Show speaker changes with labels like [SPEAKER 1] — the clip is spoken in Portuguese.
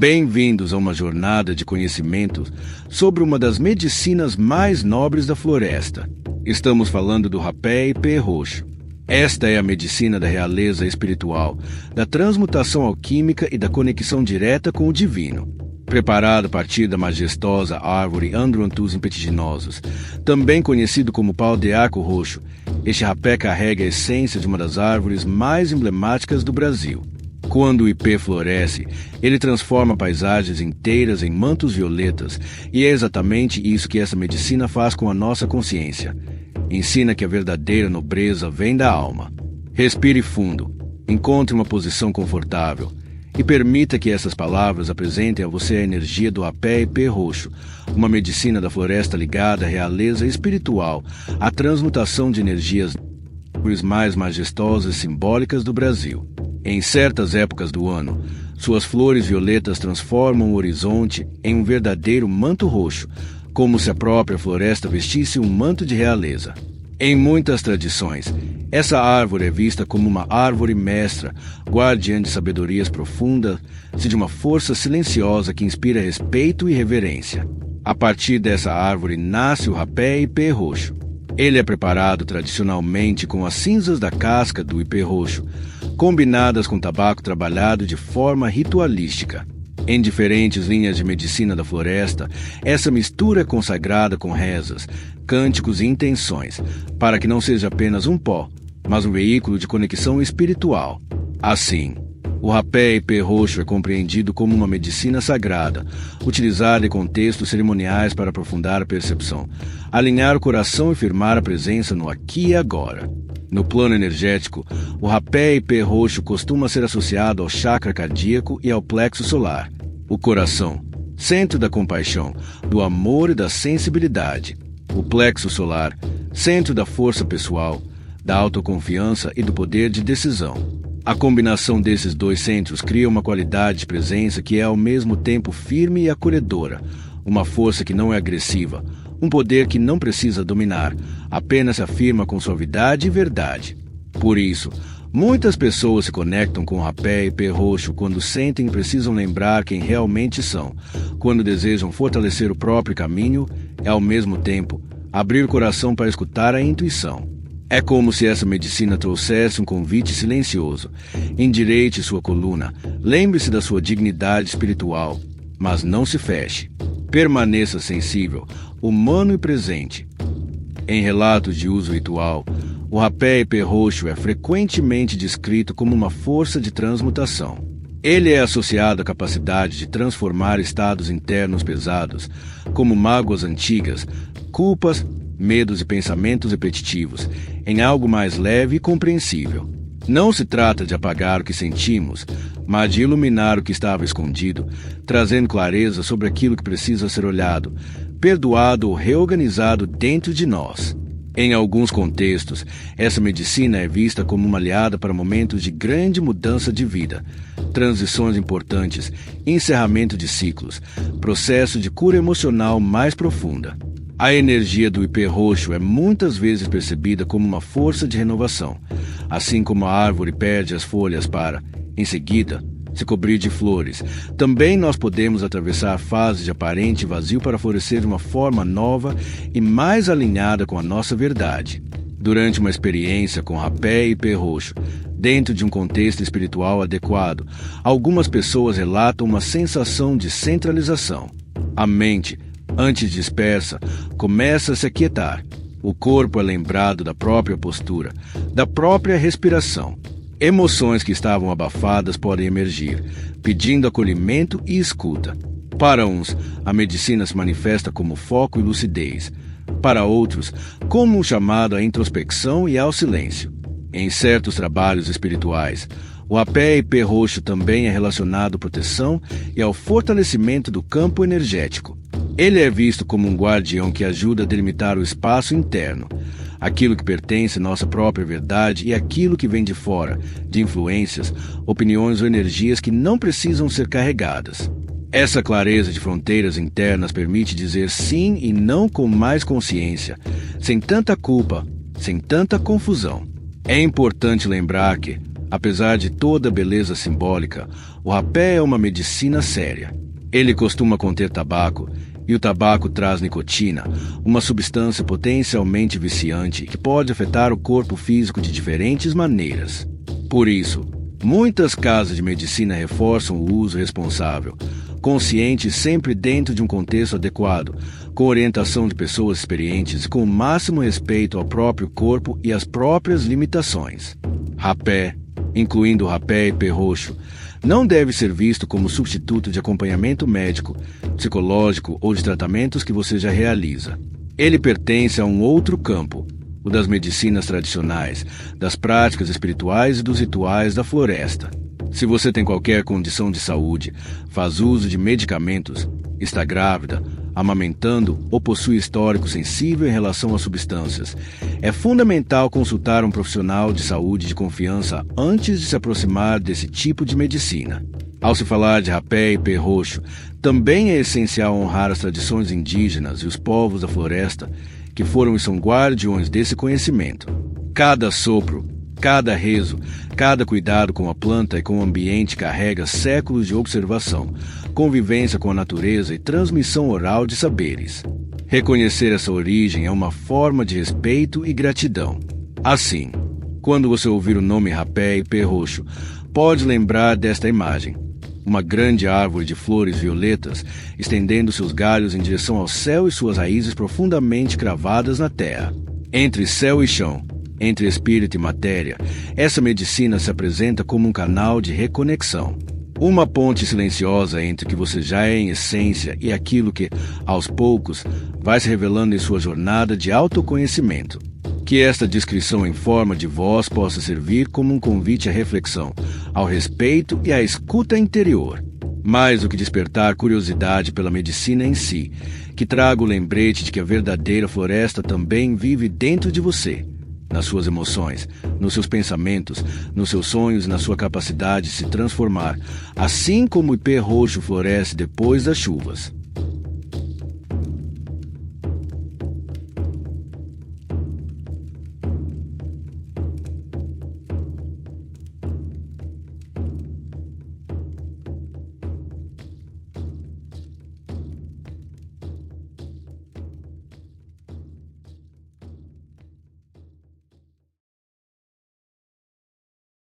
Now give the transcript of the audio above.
[SPEAKER 1] Bem-vindos a uma jornada de conhecimento sobre uma das medicinas mais nobres da floresta. Estamos falando do rapé e ipê roxo. Esta é a medicina da realeza espiritual, da transmutação alquímica e da conexão direta com o divino. Preparado a partir da majestosa árvore Androntus impetaginosus, também conhecido como pau de arco roxo, este rapé carrega a essência de uma das árvores mais emblemáticas do Brasil. Quando o ipê floresce, ele transforma paisagens inteiras em mantos violetas, e é exatamente isso que essa medicina faz com a nossa consciência. Ensina que a verdadeira nobreza vem da alma. Respire fundo, encontre uma posição confortável e permita que essas palavras apresentem a você a energia do rapé e ipê roxo, uma medicina da floresta ligada à realeza espiritual, à transmutação de energias mais majestosas e simbólicas do Brasil. Em certas épocas do ano, suas flores violetas transformam o horizonte em um verdadeiro manto roxo, como se a própria floresta vestisse um manto de realeza. Em muitas tradições, essa árvore é vista como uma árvore mestra, guardiã de sabedorias profundas e de uma força silenciosa que inspira respeito e reverência. A partir dessa árvore nasce o rapé e ipê roxo. Ele é preparado tradicionalmente com as cinzas da casca do ipê roxo, combinadas com tabaco trabalhado de forma ritualística. Em diferentes linhas de medicina da floresta, essa mistura é consagrada com rezas, cânticos e intenções, para que não seja apenas um pó, mas um veículo de conexão espiritual. Assim, o rapé e ipê roxo é compreendido como uma medicina sagrada, utilizada em contextos cerimoniais para aprofundar a percepção, alinhar o coração e firmar a presença no aqui e agora. No plano energético, o rapé e ipê roxo costuma ser associado ao chakra cardíaco e ao plexo solar, o coração, centro da compaixão, do amor e da sensibilidade. O plexo solar, centro da força pessoal, da autoconfiança e do poder de decisão. A combinação desses dois centros cria uma qualidade de presença que é ao mesmo tempo firme e acolhedora, uma força que não é agressiva, um poder que não precisa dominar, apenas se afirma com suavidade e verdade. Por isso, muitas pessoas se conectam com o rapé e ipê roxo quando sentem e precisam lembrar quem realmente são, quando desejam fortalecer o próprio caminho e, ao mesmo tempo, abrir o coração para escutar a intuição. É como se essa medicina trouxesse um convite silencioso. Endireite sua coluna, lembre-se da sua dignidade espiritual, mas não se feche. Permaneça sensível, humano e presente. Em relatos de uso ritual, o rapé e ipê roxo é frequentemente descrito como uma força de transmutação. Ele é associado à capacidade de transformar estados internos pesados, como mágoas antigas, culpas, medos e pensamentos repetitivos, em algo mais leve e compreensível. Não se trata de apagar o que sentimos, mas de iluminar o que estava escondido, trazendo clareza sobre aquilo que precisa ser olhado, perdoado ou reorganizado dentro de nós. Em alguns contextos, essa medicina é vista como uma aliada para momentos de grande mudança de vida, transições importantes, encerramento de ciclos, processo de cura emocional mais profunda. A energia do ipê roxo é muitas vezes percebida como uma força de renovação, assim como a árvore perde as folhas para, em seguida, se cobrir de flores. Também nós podemos atravessar fases de aparente vazio para florescer de uma forma nova e mais alinhada com a nossa verdade. Durante uma experiência com rapé e ipê roxo, dentro de um contexto espiritual adequado, algumas pessoas relatam uma sensação de centralização. A mente, antes dispersa, começa a se aquietar. O corpo é lembrado da própria postura, da própria respiração. Emoções que estavam abafadas podem emergir, pedindo acolhimento e escuta. Para uns, a medicina se manifesta como foco e lucidez. Para outros, como um chamado à introspecção e ao silêncio. Em certos trabalhos espirituais, o rapé e ipê roxo também é relacionado à proteção e ao fortalecimento do campo energético. Ele é visto como um guardião que ajuda a delimitar o espaço interno, aquilo que pertence à nossa própria verdade e aquilo que vem de fora, de influências, opiniões ou energias que não precisam ser carregadas. Essa clareza de fronteiras internas permite dizer sim e não com mais consciência, sem tanta culpa, sem tanta confusão. É importante lembrar que, Apesar de toda a beleza simbólica, o rapé é uma medicina séria. Ele costuma conter tabaco, e o tabaco traz nicotina, uma substância potencialmente viciante que pode afetar o corpo físico de diferentes maneiras. Por isso, muitas casas de medicina reforçam o uso responsável, consciente sempre dentro de um contexto adequado, com orientação de pessoas experientes e com o máximo respeito ao próprio corpo e às próprias limitações. Rapé, incluindo o rapé e pé roxo, não deve ser visto como substituto de acompanhamento médico, psicológico ou de tratamentos que você já realiza. Ele pertence a um outro campo, o das medicinas tradicionais, das práticas espirituais e dos rituais da floresta. Se você tem qualquer condição de saúde, faz uso de medicamentos, está grávida, amamentando ou possui histórico sensível em relação às substâncias, é fundamental consultar um profissional de saúde de confiança antes de se aproximar desse tipo de medicina. Ao se falar de rapé e pé roxo, também é essencial honrar as tradições indígenas e os povos da floresta, que foram e são guardiões desse conhecimento. Cada sopro, cada rezo, cada cuidado com a planta e com o ambiente carrega séculos de observação, convivência com a natureza e transmissão oral de saberes. Reconhecer essa origem é uma forma de respeito e gratidão. Assim, quando você ouvir o nome rapé e pé roxo, pode lembrar desta imagem. Uma grande árvore de flores violetas, estendendo seus galhos em direção ao céu e suas raízes profundamente cravadas na terra. Entre céu e chão, entre espírito e matéria, essa medicina se apresenta como um canal de reconexão. Uma ponte silenciosa entre o que você já é em essência e aquilo que, aos poucos, vai se revelando em sua jornada de autoconhecimento. Que esta descrição em forma de voz possa servir como um convite à reflexão, ao respeito e à escuta interior. Mais do que despertar curiosidade pela medicina em si, que traga o lembrete de que a verdadeira floresta também vive dentro de você, nas suas emoções, nos seus pensamentos, nos seus sonhos e na sua capacidade de se transformar, assim como o ipê roxo floresce depois das chuvas.